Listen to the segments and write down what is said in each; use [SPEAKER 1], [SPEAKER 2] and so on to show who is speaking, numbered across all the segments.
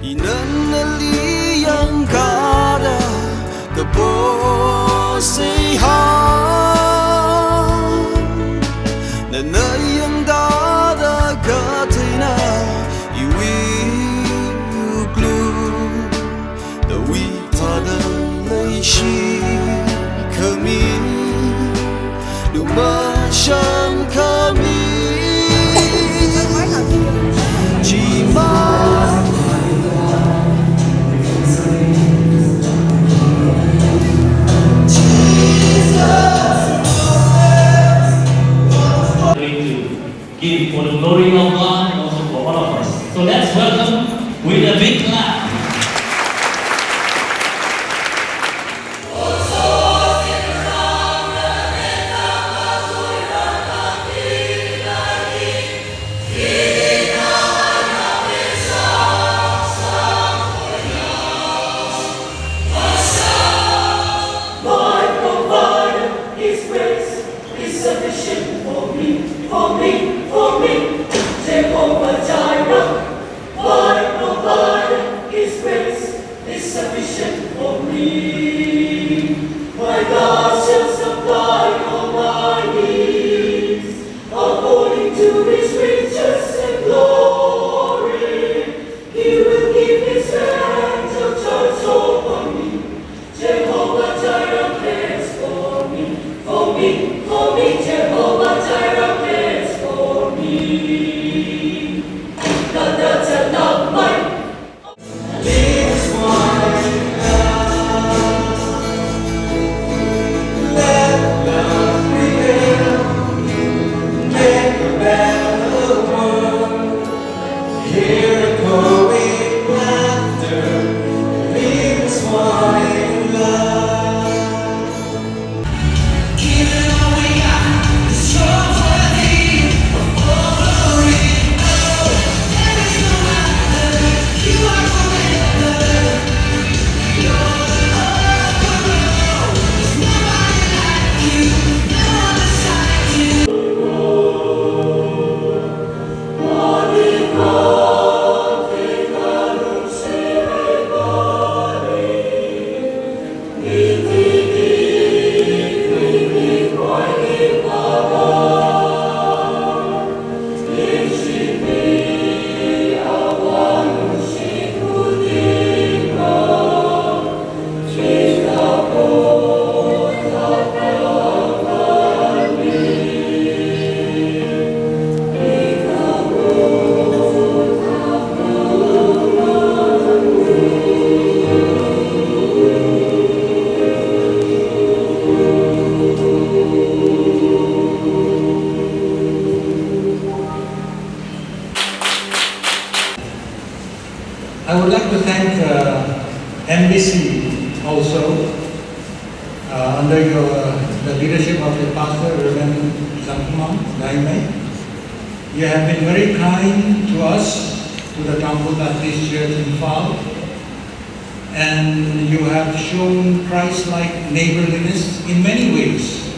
[SPEAKER 1] Inanali yang kada keposihan Nana yang dada katina Iwi uglu The witada leishi kami Lumasyam kami Jimat
[SPEAKER 2] Give for the glory of God and also for all of us. So let's welcome with a big clap.
[SPEAKER 3] I would like to thank NBC also, under the leadership of the pastor, Reverend Poumai. You have been very kind to us, to the Poumai Baptist Church in Imphal, and you have shown Christ-like neighborliness in many ways.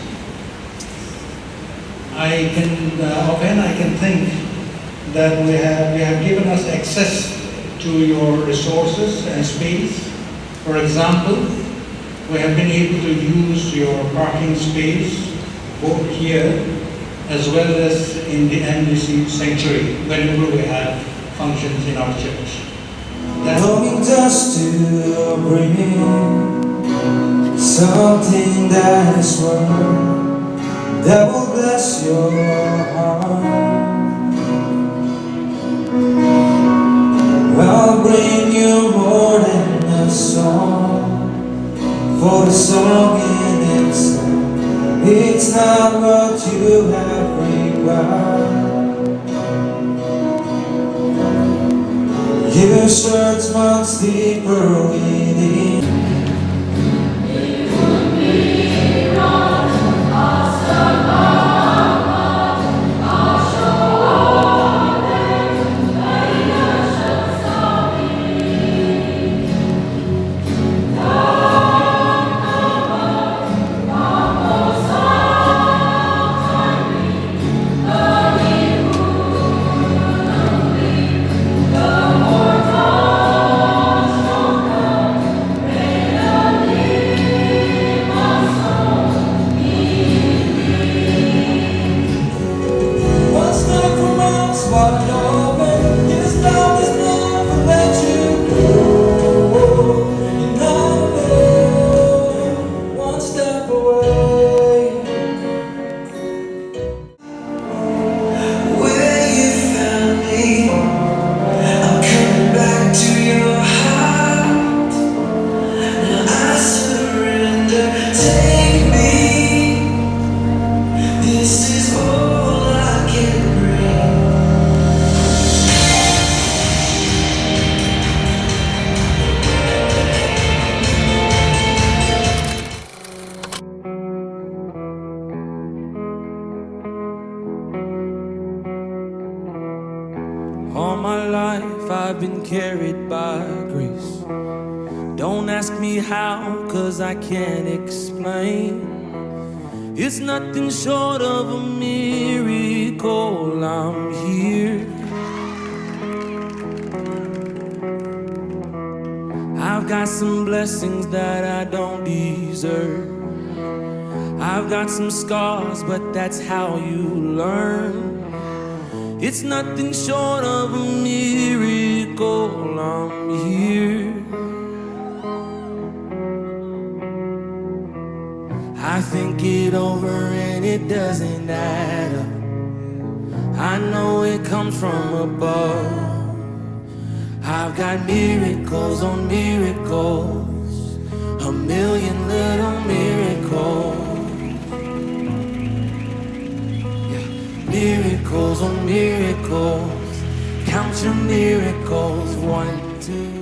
[SPEAKER 3] I can think that you have given us access to your resources and space. For example, we have been able to use your parking space both here as well as in the NBC sanctuary whenever we have functions in our church.
[SPEAKER 4] Longing just to bring in something that is worth that will bless your heart. I'll bring you more than a song, for the song in itself, it's not what you have required. You search much deeper within. carried by grace. Don't ask me how, 'cause I can't explain. It's nothing short of a miracle. I'm here. I've got some blessings that I don't deserve. I've got some scars, but that's how you learn. It's nothing short of a miracle. I'm here. I think it over and it doesn't add up. I know it comes from above. I've got miracles on miracles, a million little miracles. Yeah. Miracles on miracles, count your miracles, 1, 2,